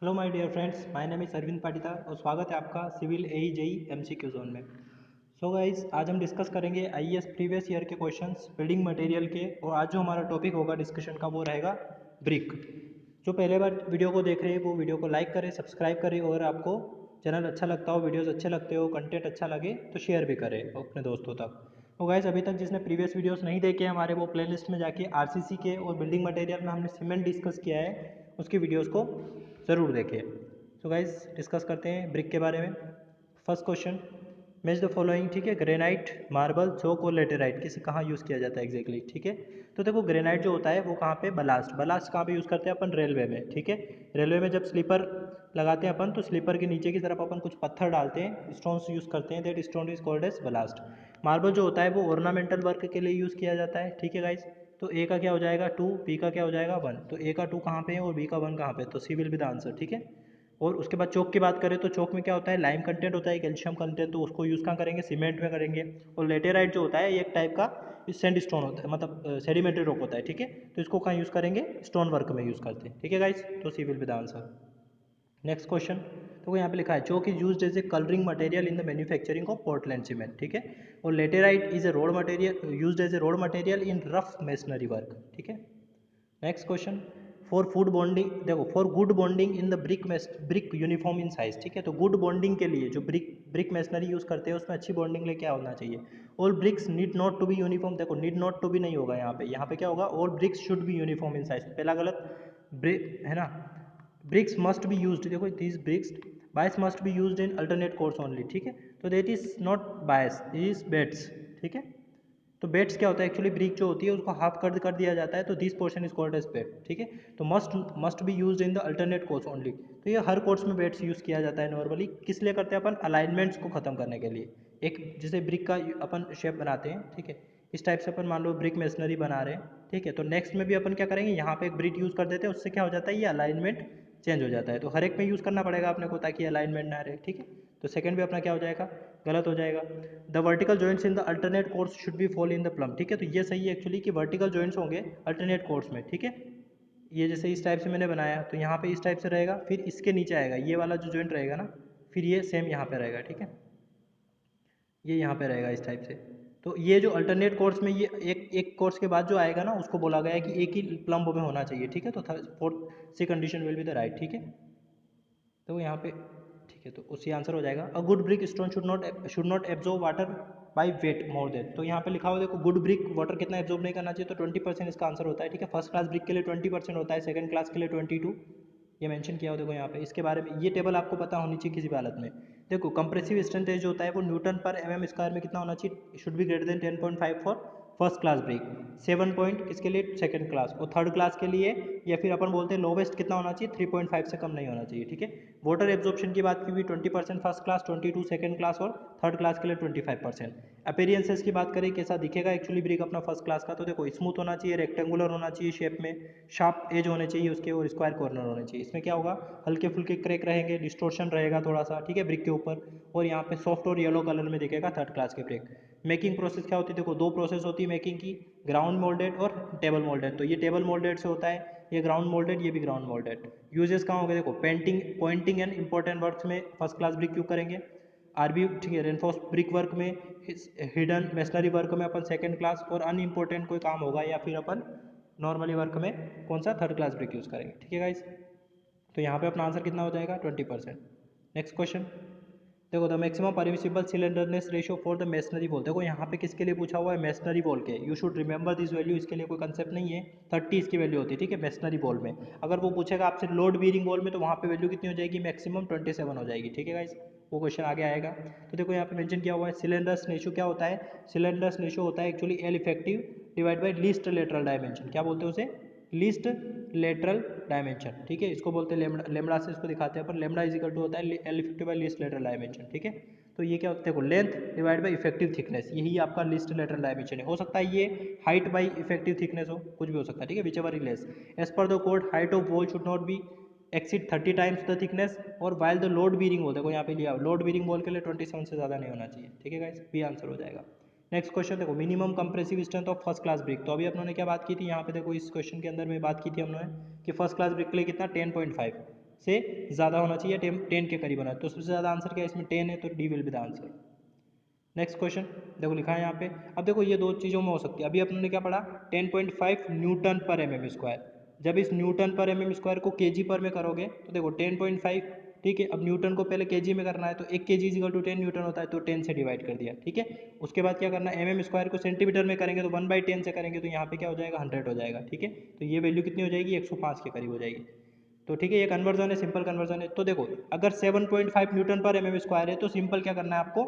Hello my dear friends, my name is Arvind Patita और स्वागत है आपका civil AE JE MCQ zone में। सो गाइस, आज हम डिस्कस करेंगे आईएएस प्रीवियस ईयर के क्वेश्चंस बिल्डिंग मटेरियल के। और आज जो हमारा टॉपिक होगा डिस्कशन का वो रहेगा ब्रिक। जो पहले बार वीडियो को देख रहे हैं वो वीडियो को लाइक करें, सब्सक्राइब करें और आपको चैनल अच्छा लगता हो, वीडियोज़ अच्छे लगते हो, कंटेंट अच्छा लगे तो शेयर भी करें अपने दोस्तों तक। तो गाइस, अभी तक जिसने प्रीवियस वीडियोस नहीं देखे हमारे, वो प्लेलिस्ट में जाके आरसीसी के और बिल्डिंग मटेरियल में हमने सीमेंट डिस्कस किया है, उसकी वीडियोस को ज़रूर देखिए। सो गाइस, डिस्कस करते हैं ब्रिक के बारे में। First question, match the following. ठीक है, ग्रेनाइट, मार्बल, चौक और लेटेराइट किसे कहाँ यूज़ किया जाता है एग्जैक्टली। ठीक है, तो देखो ग्रेनाइट जो होता है वो कहाँ पे, बलास्ट कहाँ पे यूज़ करते हैं अपन, रेलवे में। ठीक है, रेलवे में जब स्लीपर लगाते हैं अपन तो स्लीपर के नीचे की तरफ अपन कुछ पत्थर डालते हैं, स्टोन्स यूज़ करते हैं, that stone is called as ballast. Marble जो होता है वो ऑर्नामेंटल वर्क के लिए यूज़ किया जाता है। ठीक है गाइज, तो ए का क्या हो जाएगा 2, बी का क्या हो जाएगा 1। तो ए का 2 कहाँ पे है और बी का 1 कहाँ पे, तो C will be the answer. ठीक है, और उसके बाद चौक की बात करें तो चौक में क्या होता है, लाइम कंटेंट होता है, कैल्शियम कंटेंट, तो उसको यूज़ कहाँ करेंगे, सीमेंट में करेंगे। और लेटेराइट जो होता है ये एक टाइप का सैंड स्टोन होता है, मतलब सेडिमेंट्री रॉक होता है। ठीक है, तो इसको कहाँ यूज़ करेंगे, स्टोन वर्क में यूज़ करते हैं। ठीक है गाइस, तो C will be the answer. Next question, तो यहाँ पे लिखा है chalk is used as a colouring material in the manufacturing of Portland cement. ठीक है, और laterite is a road material used as a road material in rough masonry work. ठीक है, next question, for food bonding, देखो for good bonding in the brick uniform in size. ठीक है, तो good bonding के लिए जो ब्रिक मेसनरी यूज़ करते हैं उसमें अच्छी बॉन्डिंग लिए क्या होना चाहिए, all bricks need not to be uniform. देखो नीड नॉट टू बी नहीं होगा यहाँ पे क्या होगा, all bricks should be uniform in size, पहला गलत, ब्रिक है ना, ब्रिक्स मस्ट बी यूज्ड, देखो this bricks bias must be used in alternate course only. ठीक है, तो that is not bias, is beds. ठीक है, तो बेड्स क्या होता है, एक्चुअली ब्रिक जो होती है उसको हाफ कर दिया जाता है, तो this portion is called as bed. ठीक है, तो must be used in the alternate course only. तो ये हर कोर्स में बेड्स यूज़ किया जाता है नॉर्मली, किस लिए करते हैं अपन, अलाइनमेंट्स को खत्म करने के लिए। एक जैसे ब्रिक का अपन शेप बनाते हैं, ठीक है, इस टाइप से अपन मान लो ब्रिक मेसनरी बना रहे हैं। ठीक है, तो नेक्स्ट में भी अपन क्या करेंगे, यहाँ पे एक ब्रिक यूज़ कर देते हैं, उससे क्या हो जाता है, ये अलाइनमेंट चेंज हो जाता है, तो हर एक में यूज़ करना पड़ेगा अपने को ताकि अलाइनमेंट ना रहे। ठीक है, तो सेकंड भी अपना क्या हो जाएगा, गलत हो जाएगा। The vertical joints in the alternate course should be fall in the plum. ठीक है, तो ये सही है एक्चुअली कि वर्टिकल जॉइंट्स होंगे अल्टरनेट कोर्स में। ठीक है, ये जैसे इस टाइप से मैंने बनाया तो यहाँ पे इस टाइप से रहेगा, फिर इसके नीचे आएगा ये वाला जो जॉइंट रहेगा ना, फिर ये सेम यहाँ पे रहेगा। ठीक है, ये यहाँ पे रहेगा इस टाइप से। तो ये जो अल्टरनेट कोर्स में, ये एक एक कोर्स के बाद जो आएगा ना उसको बोला गया है कि एक ही प्लम्ब में होना चाहिए। ठीक है, तो fourth C condition will be the right. ठीक है, तो यहाँ पे ठीक है, तो उसी आंसर हो जाएगा। अ good brick stone should not absorb water by wait more than. तो यहाँ पे लिखा हुआ देखो, गुड ब्रिक वाटर कितना एब्जॉर्ब नहीं करना चाहिए, तो 20% इसका आंसर होता है। ठीक है, फर्स्ट क्लास ब्रिक के लिए 20% होता है, सेकंड क्लास के लिए 22, ये मेंशन किया हो देखो यहाँ पे। इसके बारे में ये टेबल आपको पता होनी चाहिए किसी भी हालत में। देखो कंप्रेसिव स्ट्रेंथ जो होता है वो न्यूटन पर एम स्क्वायर में कितना होना चाहिए, should be greater than 10.5 for first class brick, 7 point किसके लिए, सेकंड क्लास, और थर्ड क्लास के लिए या फिर अपन बोलते हैं लोवेस्ट कितना होना चाहिए, 3.5 से कम नहीं होना चाहिए। ठीक है, वाटर एब्जॉर्प्शन की बात की हुई 20% फर्स्ट क्लास, 22 सेकंड क्लास और थर्ड क्लास के लिए 25%। अपीयरेंसेस की बात करें कैसा दिखेगा एक्चुअली ब्रिक अपना फर्स्ट क्लास का, तो देखो स्मूथ होना चाहिए, रेक्टेंगुलर होना चाहिए शेप में, शार्प एज होने चाहिए उसके, और स्क्वायर कॉर्नर होने चाहिए। इसमें क्या होगा, हल्के फुल्के क्रैक रहेंगे, डिस्टोर्शन रहेगा थोड़ा सा। ठीक है, ब्रिक के ऊपर, और यहाँ पे सॉफ्ट और येलो कलर में दिखेगा थर्ड क्लास के ब्रिक। मेकिंग प्रोसेस क्या होती है, देखो दो प्रोसेस होती है मेकिंग की, ग्राउंड मोल्डेड और टेबल मोल्डेड। तो ये टेबल मोल्डेड से होता है, ये ग्राउंड मोल्डेड, ये भी ग्राउंड मोल्डेड। यूजेस कहाँ होंगे, देखो painting, pointing and important works में फर्स्ट क्लास ब्रिक क्यों करेंगे, आरबी, ठीक है, रेनफोर्स ब्रिक वर्क में, हिडन मेसनरी वर्क में अपन सेकंड क्लास, और अनइम्पोर्टेंट कोई काम होगा या फिर अपन नॉर्मली वर्क में कौन सा, थर्ड क्लास ब्रिक यूज़ करेंगे। ठीक है गाइस, तो यहाँ पे अपना आंसर कितना हो जाएगा, 20%। नेक्स्ट क्वेश्चन, देखो the maximum permissible slenderness ratio for the masonry wall. देखो यहाँ पे किसके लिए पूछा हुआ है, मेसनरी वॉल के, you should remember this value, इसके लिए कोई कंसेप्ट नहीं है, 30 इसकी वैल्यू होती है। ठीक है, मेसनरी वॉल में अगर वो पूछेगा आपसे लोड बीरिंग वॉल में, तो वहाँ पे वैल्यू कितनी हो जाएगी, मैक्सिमम 27 हो जाएगी। ठीक है गाइस, वो क्वेश्चन आगे आएगा। तो देखो यहाँ पे मेंशन किया हुआ है, सिलेंडर्स रेशियो क्या होता है, सिलेंडर्स रेशियो होता है actually L effective divide by least lateral dimension. क्या बोलते हैं उसे, लीस्ट लेटरल डायमेंशन। ठीक है, इसको बोलते हैं लेमड़ा, लेमड़ा से इसको दिखाते हैं पर, लेमड़ा इज इक्वल टू होता है L effective by least lateral dimension. ठीक है, तो ये क्या होता है, देखो length divide by effective thickness, यही आपका लीस्ट लेटरल डायमेंशन है। हो सकता है ये हाइट बाई इफेक्टिव थिकनेस हो, कुछ भी हो सकता है। ठीक है, whichever is less, as per the code height of wall should not be exceed 30 times the thickness, और while the load bearing wall, देखो यहाँ पे लिया लोड बीरिंग वॉल के लिए 27 से ज़्यादा नहीं होना चाहिए। ठीक है गाइस, बी आंसर हो जाएगा। नेक्स्ट क्वेश्चन देखो, minimum compressive strength of first class brick. तो अभी अपनों ने क्या बात की थी यहाँ पे, देखो इस क्वेश्चन के अंदर में बात की थी हमने कि फर्स्ट क्लास ब्रिक के लिए कितना, 10.5। से ज़्यादा होना चाहिए, 10 के करीब होना है। तो सबसे ज़्यादा आंसर क्या है इसमें 10 है, तो D will be the answer. Next question देखो लिखा है यहाँ पे। अब देखो ये दो चीज़ों में हो सकती है। अभी अपने ने क्या पढ़ा 10.5 न्यूटन पर एम एम स्क्वायर। जब इस न्यूटन पर एम एम स्क्वायर को केजी पर में करोगे तो देखो 10.5, ठीक है। अब न्यूटन को पहले केजी में करना है तो 1 kg इक्वल टू 10 न्यूटन होता है, तो 10 से डिवाइड कर दिया, ठीक है। उसके बाद क्या करना है, एम एम स्क्वायर को सेंटीमीटर में करेंगे तो 1/10 से करेंगे तो यहाँ पे क्या हो जाएगा 100 हो जाएगा, ठीक है। तो ये वैल्यू कितनी हो जाएगी 105 के करीब हो जाएगी। तो ठीक है ये कन्वर्जन है, सिंपल कन्वर्जन है। तो देखो अगर 7.5 न्यूटन पर एम एम स्क्वायर है तो सिंपल क्या करना है आपको,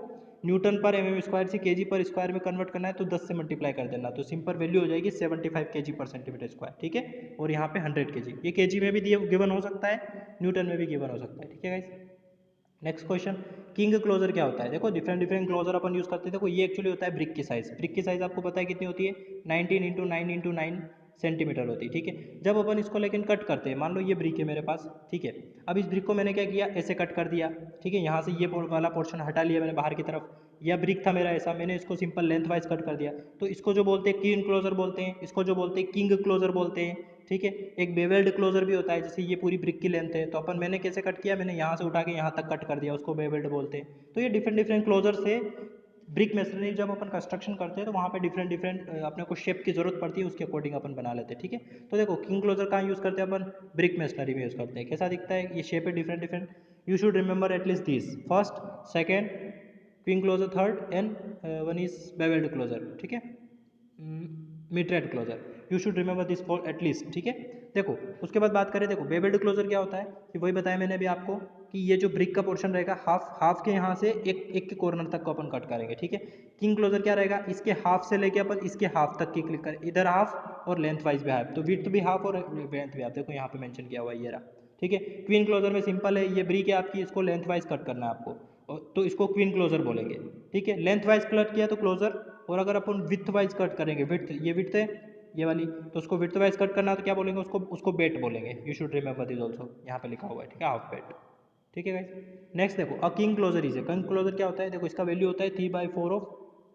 न्यूटन पर एम एम स्क्वायर से केजी पर स्क्वायर में कन्वर्ट करना है, तो 10 से मल्टीप्लाई कर देना, तो सिंपल वैल्यू हो जाएगी 75 केजी पर सेंटीमीटर स्क्वायर, ठीक है। और यहाँ पे 100 केजी, ये केजी में भी गिवन हो सकता है, न्यूटन में भी गिवन हो सकता है, ठीक है guys. Next question, king closer क्या होता है। देखो डिफरेंट क्लोजर अपन यूज करते हैं। देखो ये एक्चुअली होता है ब्रिक की साइज। ब्रिक की साइज आपको पता है कितनी होती है, 19 × 9 × 9 सेंटीमीटर होती है, ठीक है। जब अपन इसको लेकिन कट करते हैं, मान लो ये ब्रिक है मेरे पास, ठीक है। अब इस ब्रिक को मैंने क्या किया, ऐसे कट कर दिया, ठीक है। यहाँ से ये वाला पोर्शन हटा लिया मैंने बाहर की तरफ, या ब्रिक था मेरा ऐसा, मैंने इसको सिंपल लेंथ वाइज कट कर दिया। तो इसको जो बोलते हैं किंग क्लोजर बोलते हैं, इसको जो बोलते हैं किंग क्लोजर बोलते हैं, ठीक है। एक बेवेल्ड क्लोजर भी होता है, जैसे ये पूरी ब्रिक की लेंथ है, तो अपन मैंने कैसे कट किया, मैंने यहाँ से उठा के यहाँ तक कट कर दिया, उसको बेवेल्ड बोलते हैं। तो ये डिफरेंट क्लोजर से ब्रिक मेसनरी जब अपन कंस्ट्रक्शन करते हैं तो वहाँ पे डिफरेंट अपने को शेप की जरूरत पड़ती है, उसके अकॉर्डिंग अपन बना लेते हैं, ठीक है। तो देखो किंग क्लोजर कहाँ यूज़ करते हैं अपन, ब्रिक मेसनरी में यूज़ करते हैं। कैसा दिखता है, ये शेप है different. You should remember at least this, first second queen closer, third and one is bevelled closer, ठीक है, mid closer. You should remember this for at least, ठीक है। देखो उसके बाद बात करें, देखो बेवेल्ड क्लोजर क्या होता है, कि वही बताया मैंने अभी आपको कि ये जो ब्रिक का पोर्शन रहेगा हाफ के यहाँ से एक के कॉर्नर तक को अपन कट करेंगे, ठीक है। किंग क्लोजर क्या रहेगा, इसके हाफ से लेके अपन इसके हाफ तक की क्लिक करें, इधर हाफ और लेंथ वाइज भी हाफ, तो विड्थ भी हाफ और लेंथ भी हाफ, देखो यहाँ पे मेंशन किया हुआ है ये रहा, ठीक है। क्वीन क्लोजर में सिंपल है, ये ब्रिक है आपकी, इसको लेंथ वाइज कट करना है आपको, तो इसको क्वीन क्लोजर बोलेंगे, ठीक है। लेंथ वाइज कट किया तो क्लोजर, और अगर अपन विथ वाइज कट करेंगे, विथ ये विथ है ये वाली, तो उसको विथ वाइज कट करना है तो क्या बोलेंगे, उसको बेट बोलेंगे। You should remember this also, यहाँ पे लिखा हुआ है, ठीक है, हाफ बेट, ठीक है गाइस। नेक्स्ट देखो a king closer is, king closer क्या होता है, देखो इसका वैल्यू होता है 3/4 ऑफ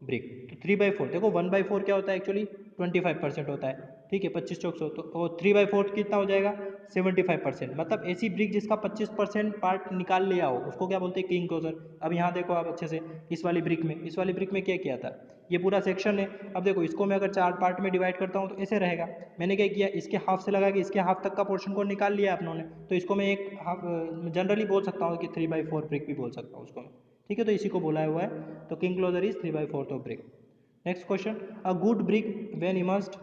ब्रिक। तो 3/4 देखो 1/4 क्या होता है एक्चुअली 25% होता है, ठीक है, 25 चौक 100, तो 3/4 कितना हो जाएगा 75%। मतलब ऐसी ब्रिक जिसका 25% पार्ट निकाल लिया हो उसको क्या बोलते हैं, किंग क्लोजर। अब यहाँ देखो आप अच्छे से, इस वाली ब्रिक में क्या किया था, ये पूरा सेक्शन है। अब देखो इसको मैं अगर 4 पार्ट में डिवाइड करता हूँ तो ऐसे रहेगा। मैंने क्या किया, इसके हाफ से लगा के इसके हाफ तक का पोर्शन को निकाल लिया आप लोगों ने, तो इसको मैं एक हाफ जनरली बोल सकता हूँ कि 3/4 ब्रिक भी बोल सकता हूँ उसको मैं, ठीक है। तो इसी को बोला हुआ है, तो king closer is 3/4 of brick. Next question, a good brick when immersed,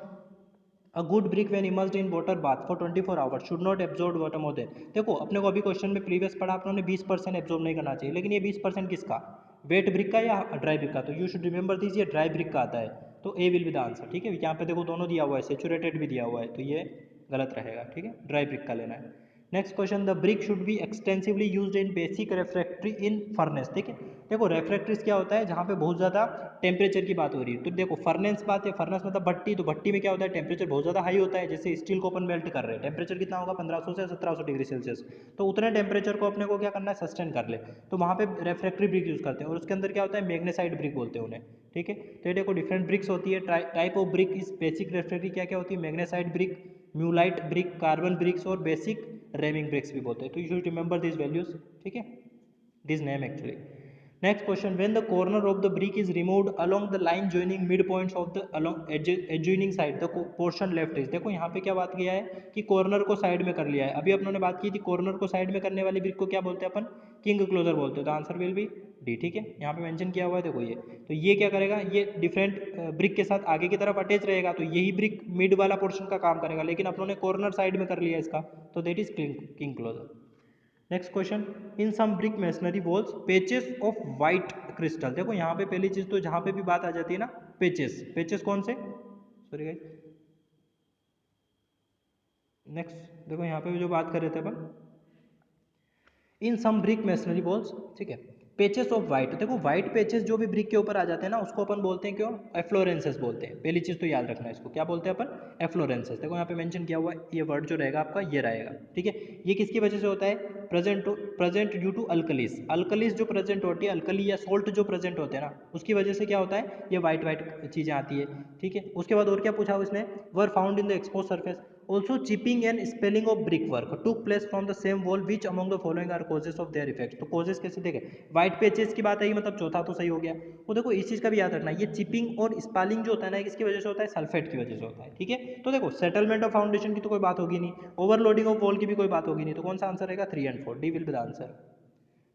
a good brick when immersed in water bath for 24 hours should not absorb water more than. देखो अपने को अभी क्वेश्चन में प्रीवियस पढ़ा आप लोगों ने 20% एब्जॉर्ब नहीं करना चाहिए, लेकिन ये 20% किसका, वेट ब्रिक का या ड्राई ब्रिक का, तो यू शुड रिमेंबर दिस, ये ड्राई ब्रिक का आता है, तो ए विल बी द आंसर, ठीक है। यहाँ पे देखो दोनों दिया हुआ है, सेचुरेटेड भी दिया हुआ है, तो ये गलत रहेगा, ठीक है, ड्राई ब्रिक का लेना है। Next question, the brick should be extensively used in basic refractory in furnace, ठीक है। देखो रेफ्रैक्ट्रीज क्या होता है, जहाँ पे बहुत ज़्यादा टेम्परेचर की बात हो रही है, तो देखो फर्नेस बात है, फर्नेस मतलब भट्टी, तो भट्टी में क्या होता है टेम्परेचर बहुत ज़्यादा हाई होता है। जैसे स्टील को अपन मेल्ट कर रहे हैं, टेम्परेचर कितना होगा 1500 से 1700 डिग्री सेल्सियस, तो उतने टेम्परेचर को अपने को क्या करना है, सस्टेन कर ले, तो वहाँ पे रेफ्रैक्ट्री ब्रिक यूज़ करते हैं, और उसके अंदर क्या होता है, मैग्नेसाइट ब्रिक बोलते हैं उन्हें, ठीक है। तो ये देखो डिफरेंट ब्रिक्स होती है, type of brick is basic refractory क्या क्या होती है, magnesite brick, mullite brick, carbon bricks और बेसिक रेमिंग ब्रिक्स भी बोलते हैं, तो you should remember this values, ठीक है, this name actually. Next question, when the corner of the brick is removed along the line joining mid points of the along adjoining side the portion left is, देखो यहाँ पे क्या बात किया है कि कॉर्नर को साइड में कर लिया है। अभी अपनों ने बात की थी कॉर्नर को साइड में करने वाली ब्रिक को क्या बोलते हैं अपन, किंग क्लोजर बोलते हैं, तो आंसर विल बी डी, ठीक है। यहाँ पे मेंशन किया हुआ है देखो ये, तो ये क्या करेगा, ये डिफरेंट ब्रिक के साथ आगे की तरफ अटैच रहेगा, तो यही ब्रिक मिड वाला पोर्शन का काम करेगा, लेकिन अपनों ने कॉर्नर साइड में कर लिया इसका, तो that is king closer. Next question, in some brick masonry walls patches of white crystal, देखो यहाँ पे पहली चीज तो जहाँ पे भी बात आ जाती है ना, पेचेस कौन से, सॉरी गाइस, नेक्स्ट देखो यहाँ पे भी जो बात कर रहे थे अपन, इन सम ब्रिक मेसनरी वॉल्स, ठीक है, पेचेस ऑफ वाइट, देखो वाइट पेचेस जो भी ब्रिक के ऊपर आ जाते हैं ना, उसको अपन बोलते हैं क्यों, एफ्लोरेंसेस बोलते हैं। पहली चीज तो याद रखना है, इसको क्या बोलते हैं अपन, एफ्लोरेंसेस। देखो यहाँ पे मेंशन किया हुआ है, ये वर्ड जो रहेगा आपका ये रहेगा, ठीक है। ये किसकी वजह से होता है, प्रेजेंट ड्यू टू अल्कलीस जो प्रेजेंट होती है, अल्कली या सोल्ट जो प्रेजेंट होते हैं ना, उसकी वजह से क्या होता है, ये वाइट चीजें आती है, ठीक है। उसके बाद और क्या पूछा उसने, were found in the expose surface, also chipping and spalling of brick work took place from the same wall which among the following are causes of their effect. तो कॉजेस कैसे देखे, व्हाइट पेजेस की बात आई, मतलब चौथा तो सही हो गया। तो देखो इस चीज़ का भी याद रखना, ये चिपिंग और स्पेलिंग जो होता है ना, किसकी वजह से होता है, सल्फेट की वजह से होता है, ठीक है। तो देखो सेटलमेंट ऑफ फाउंडेशन की तो कोई बात होगी नहीं, ओवरलोडिंग ऑफ वॉल की भी कोई बात होगी नहीं, तो कौन सा आंसर रहेगा, 3 and 4, D will be the answer.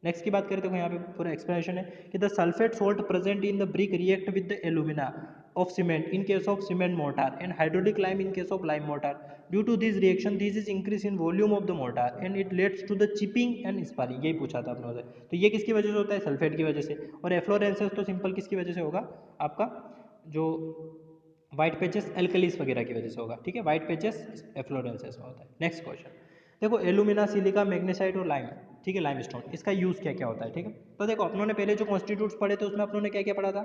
Next की बात करें तो यहाँ पे पूरा एक्सप्लेनेशन है कि the sulphate salt present in the brick react with the alumina of cement in case of cement mortar and hydraulic lime in case of lime mortar. Due to this reaction this is increase in volume of the mortar and it leads to the chipping and sparring। यही पूछा था अपने से। तो ये किसकी वजह से होता है, सल्फेट की वजह से। और एफ्लोरेंसेस तो सिंपल किसकी वजह से होगा, आपका जो व्हाइट पेचेस एल्कलीस वगैरह की वजह से होगा, ठीक है। व्हाइट पेचेस एफ्लोरेंसेस में होता है। नेक्स्ट क्वेश्चन देखो, एल्यूमिना, सिलिका, मैग्नेसाइट और लाइम, ठीक है, लाइम स्टोन, इसका यूज़ क्या क्या होता है, ठीक है। तो देखो अपनों ने पहले जो कॉन्स्टिट्यूट्स पढ़े थे उसमें अपनों ने क्या क्या पढ़ा था,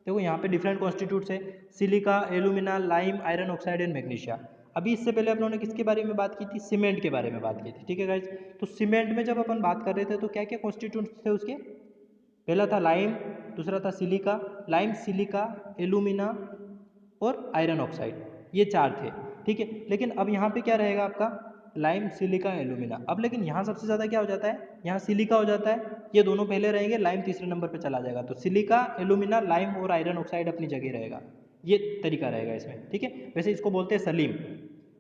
देखो यहाँ पे डिफरेंट कॉन्स्टिट्यूट्स है, silica, alumina, lime, iron oxide and magnesia. अभी इससे पहले अपनों ने किसके बारे में बात की थी, सीमेंट के बारे में बात की थी, ठीक है गाइज। तो सीमेंट में जब अपन बात कर रहे थे तो क्या क्या कॉन्स्टिट्यूट्स थे उसके, पहला था लाइम, दूसरा था सिलिका, लाइम, सिलिका, एल्यूमिना और आयरन ऑक्साइड, ये चार थे, ठीक है। लेकिन अब यहाँ पे क्या रहेगा आपका, लाइम, सिलिका, एल्यूमिना। अब लेकिन यहाँ सबसे ज़्यादा क्या हो जाता है, यहाँ सिलिका हो जाता है, ये दोनों पहले रहेंगे, लाइम तीसरे नंबर पे चला जाएगा। तो सिलिका, एल्यूमिना, लाइम और आयरन ऑक्साइड अपनी जगह रहेगा, ये तरीका रहेगा इसमें, ठीक है। वैसे इसको बोलते हैं सलीम,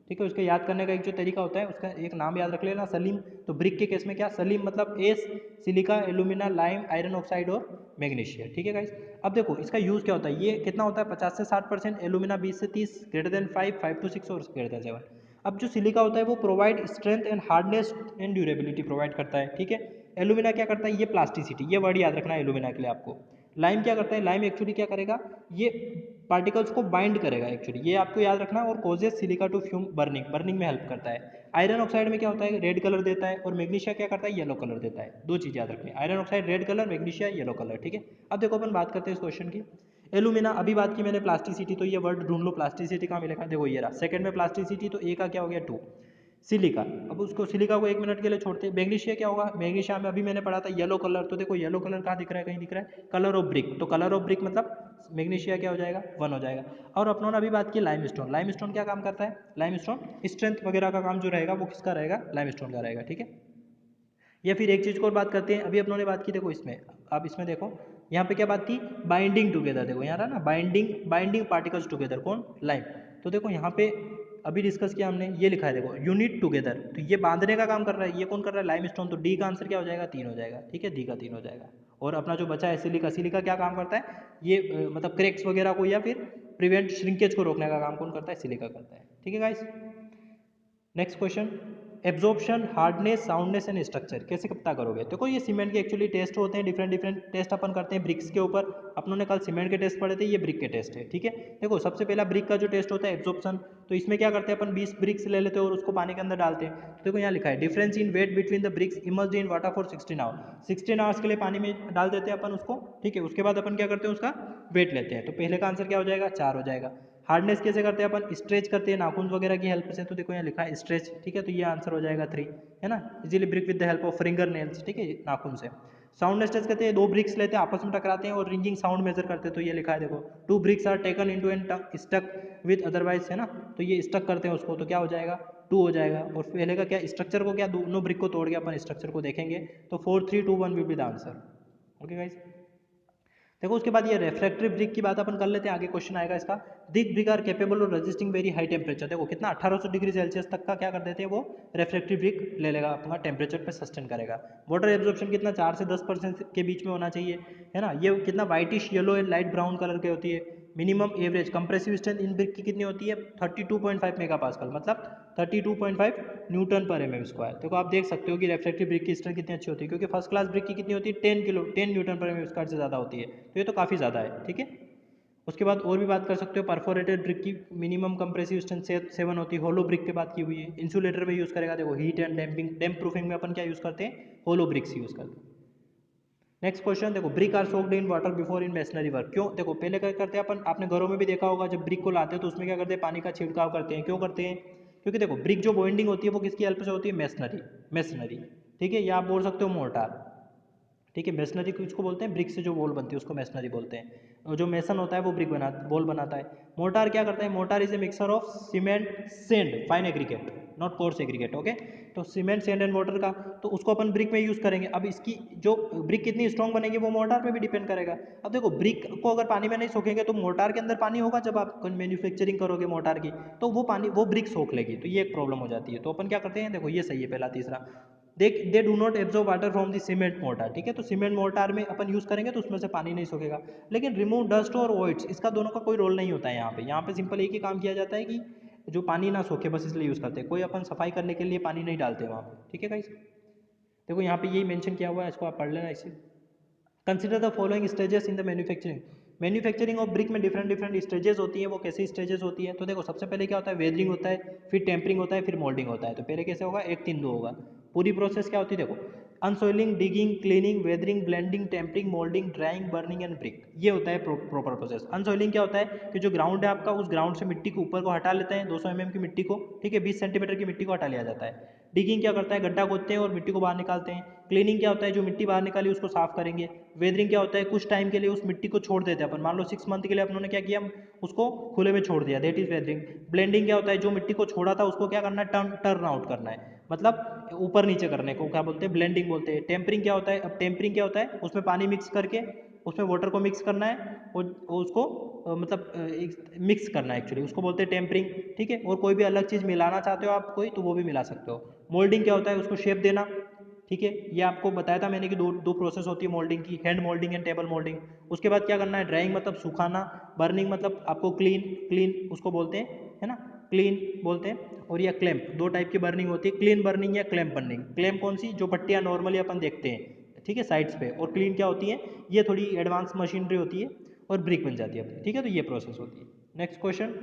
ठीक है। उसके याद करने का एक जो तरीका होता है, उसका एक नाम याद रख लेना, सलीम। तो ब्रिक के केस में क्या, सलीम मतलब S, silica, alumina, lime, iron oxide और मैग्नीशिया, ठीक है गाइस। अब देखो इसका यूज़ क्या होता है, ये कितना होता है, 50 से 60%, एल्यूमिना 20 से 30, ग्रेटर देन 5, 5 to 6 और ग्रेटर देन 7। अब जो सिलिका होता है वो provide strength and hardness and durability provide करता है, ठीक है। एल्यूमिना क्या करता है, ये प्लास्टिसिटी, ये वर्ड याद रखना है एल्यूमिना के लिए आपको। लाइम क्या करता है, लाइम एक्चुअली क्या करेगा, ये पार्टिकल्स को बाइंड करेगा एक्चुअली, ये आपको याद रखना। और causes silica to fume burning, burning में हेल्प करता है। आयरन ऑक्साइड में क्या होता है, रेड कलर देता है, और मैग्नीशिया क्या करता है, येलो कलर देता है। दो चीज़ याद रखनी, iron oxide red colour, magnesia yellow colour, ठीक है। अब देखो अपन बात करते हैं इस क्वेश्चन की। एल्यूमिना, अभी बात की मैंने प्लास्टिसिटी, तो ये वर्ड ढूंढ लो, प्लास्टिसिटी कहाँ मिलेगा, देखो ये रहा सेकंड में प्लास्टिसिटी, तो ए का क्या हो गया 2। सिलिका, अब उसको सिलिका को 1 मिनट के लिए छोड़ते हैं। मैग्नीशिया क्या होगा, मैग्नीशिया में अभी मैंने पढ़ा था येलो कलर, तो देखो येलो कलर कहाँ दिख रहा है, कहीं दिख रहा है, कलर ऑफ ब्रिक, तो कलर ऑफ ब्रिक मतलब मैग्नीशिया क्या हो जाएगा, 1 हो जाएगा। और अपनों ने अभी बात की लाइमस्टोन, लाइमस्टोन क्या काम करता है, लाइमस्टोन स्ट्रेंथ वगैरह का काम जो रहेगा वो किसका रहेगा, लाइमस्टोन का रहेगा, ठीक है। या फिर एक चीज़ को और बात करते हैं, अभी अपनों ने बात की, देखो इसमें, अब इसमें देखो यहाँ पे क्या बात थी, बाइंडिंग टुगेदर, देखो यहाँ रहा ना, बाइंडिंग, बाइंडिंग पार्टिकल्स टुगेदर, कौन, लाइम। तो देखो यहाँ पे अभी डिस्कस किया हमने, ये लिखा है देखो, यूनिट टुगेदर, तो ये बांधने का काम कर रहा है, ये कौन कर रहा है, लाइमस्टोन। तो डी का आंसर क्या हो जाएगा, 3 हो जाएगा, ठीक है, डी का 3 हो जाएगा। और अपना जो बचा है सिलिका, सिलिका क्या काम करता है, ये मतलब क्रैक्स वगैरह को या फिर प्रिवेंट श्रिंकेज को रोकने का काम कौन करता है, सिलिका करता है, ठीक है guys. Next question, absorption, hardness, soundness and structure कैसे पता करोगे। देखो ये सीमेंट के एक्चुअली टेस्ट होते हैं, डिफरेंट डिफरेंट टेस्ट अपन करते हैं ब्रिक्स के ऊपर। अपनों ने कल सीमेंट के टेस्ट पढ़े थे, ये ब्रिक के टेस्ट है, ठीक है। देखो सबसे पहला ब्रिक का जो टेस्ट होता है एब्जॉर्प्शन, तो इसमें क्या करते हैं अपन, 20 ब्रिक्स ले लेते हैं और उसको पानी के अंदर डालते हैं। तो देखो यहाँ लिखा है, difference in weight between the bricks immersed in water for 16 hour, 16 hours के लिए पानी में डाल देते हैं अपन उसको, ठीक है। उसके बाद अपन क्या करते हैं, उसका वेट लेते हैं। तो पहले का आंसर क्या हो जाएगा, 4 हो जाएगा। हार्डनेस कैसे करते हैं अपन, स्ट्रेच करते हैं नाखून वगैरह की हेल्प से, तो देखो यहाँ लिखा है स्ट्रेच, ठीक है। तो ये आंसर हो जाएगा 3, है ना, easily brick with the help of finger nails, ठीक है, नाखून से। साउंडनेस टेस्ट करते हैं, 2 ब्रिक्स लेते हैं, आपस में टकराते हैं और रिंगिंग साउंड मेजर करते हैं। तो ये लिखा है देखो, 2 bricks are taken into an stuck with otherwise, है ना, तो ये स्टक करते हैं उसको, तो क्या हो जाएगा, 2 हो जाएगा। और पहले का क्या, स्ट्रक्चर को क्या, दोनों ब्रिक को तोड़ के अपन स्ट्रक्चर को देखेंगे, तो 4 3 2 1 will be the answer, okay guys. देखो उसके बाद ये रेफ्रेक्टिव ब्रिक की बात अपन कर लेते हैं, आगे क्वेश्चन आएगा इसका। This brick are capable of resisting very high temperature, देखो कितना 1800 डिग्री सेल्सियस तक का क्या कर देते हैं वो, रेफ्रेक्टिव ब्रिक ले लेगा, अपना टेम्परेचर पे सस्टेन करेगा। वाटर एब्जॉर्प्शन कितना, 4 से 10% के बीच में होना चाहिए, है ना। ये कितना whitish yellow and light brown colour की होती है। Minimum average compressive strength in brick की कितनी होती है, 32.5 मेगा पास्कल, मतलब 32.5 न्यूटन पर एम एम स्क्वायर। देखो आप देख सकते हो कि रेफ्रेक्टिव ब्रिक की स्ट्रेंथ कितनी अच्छी होती है, क्योंकि फर्स्ट क्लास ब्रिक की कितनी होती है, 10 न्यूटन पर एम एम स्क्वायर से ज़्यादा होती है, तो ये तो काफ़ी ज़्यादा है, ठीक है। उसके बाद और भी बात कर सकते हो, परफोरेटेड ब्रिक की मिनिमम कंप्रेसिव स्ट्रेंथ 7 होती है। होलो ब्रिक पे बात की हुई है, इंसुलेटर में यूज़ करेगा, देखो heat and damping, damp proofing में अपन क्या यूज़ करते हैं, होलो ब्रिक्स यूज़ करते हैं। नेक्स्ट क्वेश्चन देखो, brick are soaked in water before in masonry work, क्यों, देखो पहले क्या करते हैं अपन, आपने घरों में भी देखा होगा, जब ब्रिक को लाते हैं तो उसमें क्या करते हैं, पानी का छिड़काव करते हैं, क्यों करते हैं, क्योंकि देखो ब्रिक जो बॉन्डिंग होती है वो किसकी हेल्प से होती है, मेसनरी, मेसनरी, ठीक है, या आप बोल सकते हो मोर्टार, ठीक है। मेसनरी को इसको बोलते हैं, ब्रिक से जो वॉल बनती है उसको मेसनरी बोलते हैं, और जो मेसन होता है वो ब्रिक वॉल बनाता है। मोटार क्या करता है, motor is a mixer of cement send fine aggregate, not coarse aggregate, okay. तो सीमेंट सेंड एंड वाटर का, तो उसको अपन ब्रिक में यूज़ करेंगे। अब इसकी जो ब्रिक कितनी स्ट्रॉन्ग बनेगी वो मोटार पे भी डिपेंड करेगा। अब देखो ब्रिक को अगर पानी में नहीं सोखेंगे तो मोटार के अंदर पानी होगा, जब आप मैन्युफैक्चरिंग करोगे मोटार की तो वो पानी वो ब्रिक सोख लेगी, तो ये एक प्रॉब्लम हो जाती है। तो अपन क्या करते हैं, देखो ये सही है पहला। तीसरा, they do not absorb water from the cement motor, ठीक है। तो सीमेंट मोटार में अपन यूज़ करेंगे तो उसमें से पानी नहीं सोखेगा। लेकिन रिमूव डस्ट और वॉइड्स, इसका दोनों का कोई रोल नहीं होता है यहाँ पे सिंपल एक ही काम किया जाता है कि जो पानी ना सोखे, बस इसलिए यूज़ करते हैं। कोई अपन सफाई करने के लिए पानी नहीं डालते वहाँ पे, ठीक है गाइस। देखो यहाँ पे यही मेंशन किया हुआ है, इसको आप पढ़ लेना इसे। Consider the following stages in the manufacturing. Manufacturing of brick में डिफरेंट डिफरेंट स्टेजेस होती है। वो कैसी स्टेजेस होती है, तो देखो सबसे पहले क्या होता है, वेदरिंग होता है, फिर टेम्परिंग होता है, फिर मोल्डिंग होता है। तो पहले कैसे होगा, 1 3 2 होगा। पूरी प्रोसेस क्या होती है, देखो unsoiling, digging, cleaning, weathering, blending, tempering, moulding, drying, burning and brick, ये होता है प्रॉपर प्रोसेस। अनसोइलिंग क्या होता है कि जो ग्राउंड है आपका, उस ग्राउंड से मिट्टी को ऊपर को हटा लेते हैं, 200 mm की मिट्टी को, ठीक है, 20 सेंटीमीटर की मिट्टी को हटा लिया जाता है। डिगिंग क्या करता है, गड्ढा खोदते हैं और मिट्टी को बाहर निकालते हैं। क्लीनिंग क्या होता है, जो मिट्टी बाहर निकाली उसको साफ करेंगे। वेदरिंग क्या होता है, कुछ टाइम के लिए उस मिट्टी को छोड़ देते हैं अपन, मान लो 6 मंथ के लिए अपनों ने क्या किया, उसको खुले में छोड़ दिया, दैट इज वेदरिंग। ब्लेंडिंग क्या होता है, जो मिट्टी को छोड़ा था उसको क्या करना है, टर्न आउट करना है, मतलब ऊपर नीचे करने को क्या बोलते हैं, ब्लेंडिंग बोलते हैं। टेम्परिंग क्या होता है, अब टेम्परिंग क्या होता है, उसमें पानी मिक्स करके उसमें वाटर को मिक्स करना है और उसको मिक्स करना है, एक्चुअली उसको बोलते हैं टेम्परिंग, ठीक है। और कोई भी अलग चीज़ मिलाना चाहते हो आप कोई, तो वो भी मिला सकते हो। मोल्डिंग क्या होता है, उसको शेप देना, ठीक है। ये आपको बताया था मैंने कि दो प्रोसेस होती है मोल्डिंग की, hand moulding and table moulding. उसके बाद क्या करना है, ड्राइंग मतलब सुखाना, बर्निंग मतलब आपको क्लीन उसको बोलते हैं, है ना, क्लीन बोलते हैं। और या क्लैंप, दो टाइप की बर्निंग होती है, क्लीन बर्निंग या क्लैंप बर्निंग। क्लैंप कौन सी, जो पट्टियाँ नॉर्मली अपन देखते हैं, ठीक है, साइड्स पे। और क्लीन क्या होती है, ये थोड़ी एडवांस मशीनरी होती है और ब्रिक बन जाती है अपनी, ठीक है। तो ये प्रोसेस होती है। Next question,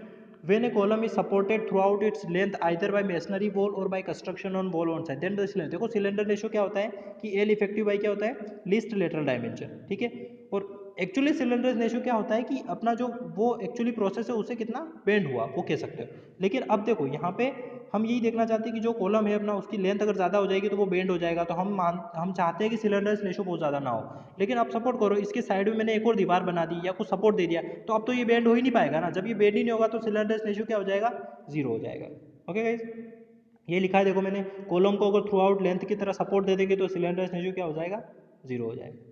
when a column is supported throughout its length either by masonry wall or by construction on wall on side then the cylinder, देखो सिलेंडर रेशियो क्या होता है कि एल इफेक्टिव बाई क्या होता है, लीस्ट लेटरल डायमेंशन, ठीक है। और एक्चुअली सिलेंडर रेशियो क्या होता है कि अपना जो वो एक्चुअली प्रोसेस है उससे कितना बेंड हुआ वो कह सकते हो। लेकिन अब देखो यहाँ पे हम यही देखना चाहते हैं कि जो कॉलम है अपना, उसकी लेंथ अगर ज़्यादा हो जाएगी तो वो बेंड हो जाएगा। तो हम चाहते हैं कि सिलेंडर रेशियो बहुत ज़्यादा ना हो। लेकिन अब सपोर्ट करो, इसके साइड में मैंने एक और दीवार बना दी या कुछ सपोर्ट दे दिया, तो अब तो ये बेंड हो ही नहीं पाएगा ना। जब ये बेंड ही नहीं होगा तो सिलेंडर रेशियो क्या हो जाएगा, 0 हो जाएगा। ओके गाइस, ये लिखा है देखो मैंने, कॉलम को अगर थ्रू आउट लेंथ की तरह सपोर्ट दे देंगे तो सिलेंडर रेशियो क्या हो जाएगा, 0 हो जाएगा।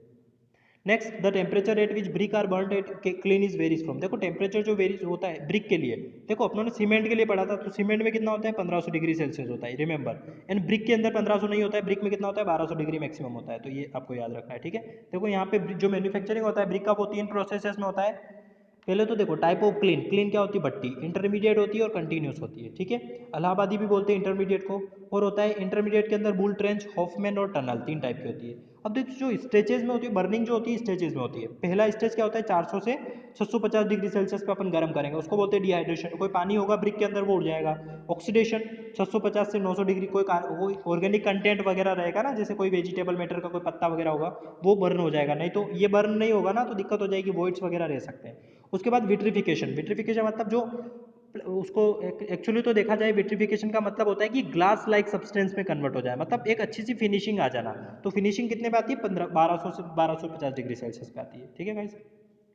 Next, the temperature at which brick are burn at clean is varies from. देखो टेम्परेचर जो वेरीज होता है ब्रिक के लिए, देखो अपनों ने सीमेंट के लिए पढ़ा था, तो सीमेंट में कितना होता है, 1500 डिग्री सेल्सियस होता है, रिमेंबर। एंड ब्रिक के अंदर 1500 नहीं होता है, ब्रिक में कितना होता है, 1200 डिग्री मैक्सिमम होता है। तो ये आपको याद रखना है, ठीक है। देखो यहाँ पे जो मैन्युफैक्चरिंग होता है ब्रिक का, वो 3 प्रोसेसेस में होता है। पहले तो देखो टाइप ऑफ क्लीन, क्लीन क्या होती है, भट्टी, इंटरमीडिएट होती है और कंटिन्यूस होती है, ठीक है। इलाहाबादी भी बोलते हैं इंटरमीडिएट को। और होता है इंटरमीडिएट के अंदर बुल ट्रेंच, हॉफमैन और टनल, 3 टाइप की होती है। अब देखो जो स्टेजेस में होती है बर्निंग, जो होती है स्टेजेस में होती है। पहला स्टेज क्या होता है, 400 से 650 डिग्री सेल्सियस पे अपन गर्म करेंगे, उसको बोलते हैं डिहाइड्रेशन। कोई पानी होगा ब्रिक के अंदर वो उड़ जाएगा। ऑक्सीडेशन, 650 से 900 डिग्री, कोई ऑर्गेनिक कंटेंट वगैरह रहेगा ना, जैसे कोई वेजिटेबल मैटर का कोई पत्ता वगैरह होगा, वो बर्न हो जाएगा। नहीं तो ये बर्न नहीं होगा ना तो दिक्कत हो जाएगी, वॉइड्स वगैरह रह सकते हैं। उसके बाद विट्रिफिकेशन, विट्रिफिकेशन मतलब जो उसको एक्चुअली तो देखा जाए, विट्रिफिकेशन का मतलब होता है कि ग्लास लाइक सब्सटेंस में कन्वर्ट हो जाए, मतलब एक अच्छी सी फिनिशिंग आ जाना। तो फिनिशिंग कितने पे आती है, 1200 से 1250 डिग्री सेल्सियस पे आती है, ठीक है गाइस।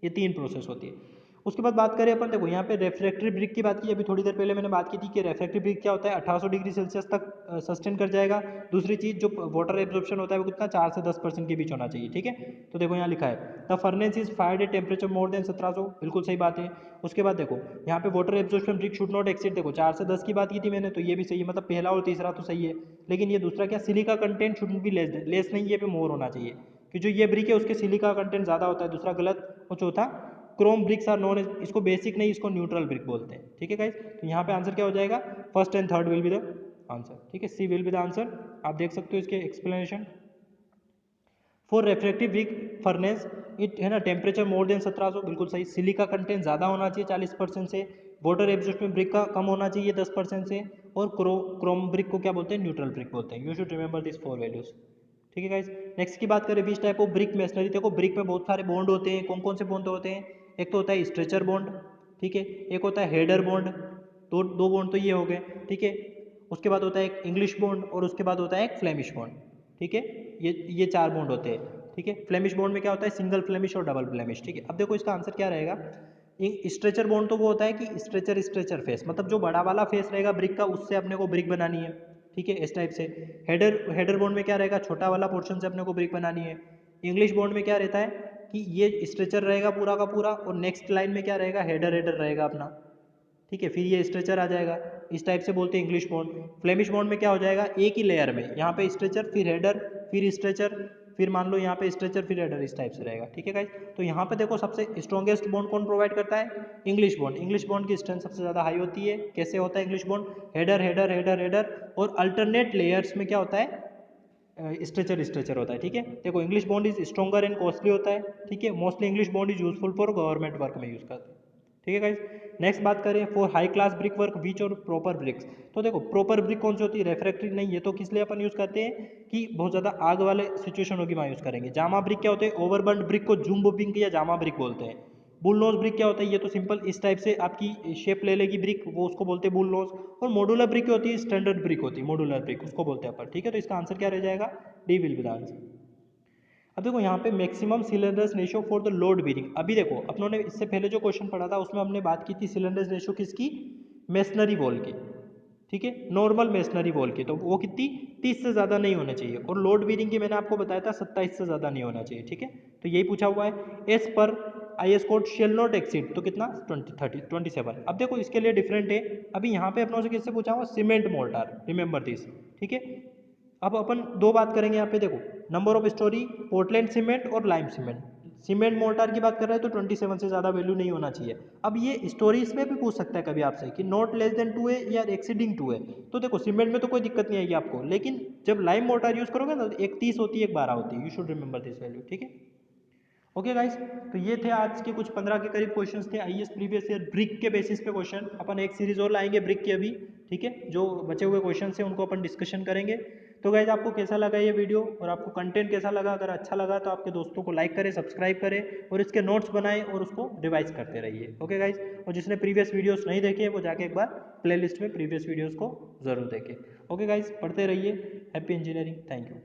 ये 3 प्रोसेस होती है। उसके बाद बात करें अपन, देखो यहाँ पे रेफ्रेक्टरी ब्रिक की बात की, अभी थोड़ी देर पहले मैंने बात की थी कि रेफ्रेक्टरी ब्रिक क्या होता है, 1800 डिग्री सेल्सियस तक सस्टेन कर जाएगा। दूसरी चीज़ जो वाटर एब्जॉर्प्शन होता है वो कितना, 4 से 10% के बीच होना चाहिए, ठीक है। तो देखो यहाँ लिखा है the furnace is fired at temperature more than 1700, बिल्कुल सही बात है। उसके बाद देखो यहाँ पे water absorption brick should not exceed, देखो 4 से 10 की बात की थी मैंने, तो ये भी सही है, मतलब पहला और तीसरा तो सही है। लेकिन ये दूसरा क्या, silica content should be less नहीं, ये पे मोर होना चाहिए, कि जो ये ब्रिक है उसके सिलिका कंटेंट ज़्यादा होता है, दूसरा गलत। और चौथा, क्रोम ब्रिक्स आर नॉन, इसको बेसिक नहीं, इसको न्यूट्रल ब्रिक बोलते हैं, ठीक है गाइस। तो यहाँ पे आंसर क्या हो जाएगा, first and third will be the answer, ठीक है, सी विल बी द आंसर। आप देख सकते हो इसके explanation. For refractive brick furnace it है ना, टेम्परेचर मोर देन 1700, बिल्कुल सही। सिलिका कंटेंट ज़्यादा होना चाहिए 40% से, वाटर एब्जॉर्प्शन ब्रिक का कम होना चाहिए 10% से, और क्रोम ब्रिक को क्या बोलते हैं, न्यूट्रल ब्रिक बोलते हैं। You should remember this 4 values, ठीक है गाइस। नेक्स्ट की बात करें, which type of brick masonry, देखो ब्रिक में बहुत सारे बॉन्ड होते हैं। कौन कौन से बॉन्ड होते हैं, एक तो होता है स्ट्रेचर बॉन्ड, ठीक है, एक होता है हेडर बॉन्ड, दो बॉन्ड तो ये हो गए, ठीक है। उसके बाद होता है एक इंग्लिश बॉन्ड और उसके बाद होता है एक फ्लेमिश बॉन्ड, ठीक है। ये 4 बॉन्ड होते हैं। ठीक है। फ्लेमिश बॉन्ड में क्या होता है, सिंगल फ्लेमिश और डबल फ्लेमिश, ठीक है। अब देखो इसका आंसर क्या रहेगा, स्ट्रेचर बॉन्ड तो वो होता है कि स्ट्रेचर फेस, मतलब जो बड़ा वाला फेस रहेगा ब्रिक का, उससे अपने को ब्रिक बनानी है, ठीक है, इस टाइप से। हेडर बॉन्ड में क्या रहेगा, छोटा वाला पोर्शन से अपने को ब्रिक बनानी है। इंग्लिश बॉन्ड में क्या रहता है कि ये स्ट्रेचर रहेगा पूरा का पूरा, और नेक्स्ट लाइन में क्या रहेगा, हेडर रहेगा अपना, ठीक है, फिर ये स्ट्रेचर आ जाएगा, इस टाइप से बोलते हैं इंग्लिश बॉन्ड। फ्लेमिश बॉन्ड में क्या हो जाएगा, एक ही लेयर में यहाँ पे स्ट्रेचर, फिर हेडर, फिर स्ट्रेचर, फिर मान लो यहाँ पे स्ट्रेचर, फिर हेडर, इस टाइप से रहेगा, ठीक है गाइस। तो यहाँ पे देखो सबसे स्ट्रॉन्गेस्ट बॉन्ड कौन प्रोवाइड करता है, इंग्लिश बॉन्ड। इंग्लिश बॉन्ड की स्ट्रेंथ सबसे ज़्यादा हाई होती है। कैसे होता है English bond, header header header header, और अल्टरनेट लेयर्स में क्या होता है, स्ट्रेचर होता है, ठीक है। देखो English bond is stronger and costly होता है, ठीक है। Mostly English bond is useful for government work में यूज करते हैं, ठीक है गाइस। नेक्स्ट बात करें for high class brick work which और प्रॉपर ब्रिक्स। तो देखो प्रॉपर ब्रिक कौन सी होती है, रेफ्रैक्टरी नहीं है, तो किस लिए अपन यूज करते हैं कि बहुत ज़्यादा आग वाले सिचुएशन होगी वहाँ यूज करेंगे। जामा ब्रिक क्या होते हैं, ओवरबर्न ब्रिक को जूम्बो ब्रिक या जामा ब्रिक बोलते हैं। बुल नोज ब्रिक क्या होता है, ये तो सिंपल इस टाइप से आपकी शेप ले लेगी ब्रिक, वो उसको बोलते हैं बुल नोज। और मॉड्यूलर ब्रिक होती है, स्टैंडर्ड ब्रिक होती है, मॉड्यूलर ब्रिक उसको बोलते हैं अपन, ठीक है। तो इसका आंसर क्या रह जाएगा, D will be the answer. अब देखो यहाँ पे maximum cylinders ratio for the load bearing. अभी देखो अपनों ने इससे पहले जो क्वेश्चन पढ़ा था उसमें हमने बात की थी सिलेंडर्स रेशियो किसकी, मेसनरी वॉल की, ठीक है, नॉर्मल मेसनरी वॉल की। तो वो कितनी, 30 से ज़्यादा नहीं होना चाहिए। और लोड बीरिंग की मैंने आपको बताया था 27 से ज़्यादा नहीं होना चाहिए, ठीक है। तो यही पूछा हुआ है, एस पर IS code shall not exceed, तो कितना 27। अब देखो इसके लिए डिफरेंट है। अभी यहाँ पे अपनों से किससे पूछा हुआ, सीमेंट मोर्टार, रिमेंबर दिस, ठीक है। अब अपन दो बात करेंगे यहाँ पे, देखो number of story, Portland cement और लाइम सीमेंट। सीमेंट मोर्टार की बात कर रहे हैं तो 27 से ज़्यादा वैल्यू नहीं होना चाहिए। अब ये स्टोरीज में भी पूछ सकता है कभी आपसे कि नॉट लेस देन 2 है या एक्सीडिंग 2 है। तो देखो सीमेंट में तो कोई दिक्कत नहीं आएगी आपको, लेकिन जब लाइम मोर्टार यूज़ करोगे ना तो एक 30 होती है, एक 12 होती है। You should remember this value, ठीक है। ओके गाइस, तो ये थे आज के कुछ 15 के करीब क्वेश्चंस थे IAS प्रीवियस ईयर ब्रिक के बेसिस पे क्वेश्चन। अपन एक सीरीज और लाएंगे ब्रिक की अभी, ठीक है। जो बचे हुए क्वेश्चन हैं उनको अपन डिस्कशन करेंगे। तो गाइस आपको कैसा लगा ये वीडियो और आपको कंटेंट कैसा लगा, अगर अच्छा लगा तो आपके दोस्तों को लाइक करें, सब्सक्राइब करें और इसके नोट्स बनाएं और उसको रिवाइज करते रहिए। ओके गाइस, और जिसने प्रीवियस वीडियोस नहीं देखे वो जाके एक बार प्लेलिस्ट में प्रीवियस वीडियोस को जरूर देखें। ओके गाइस, पढ़ते रहिए। Happy engineering, thank you.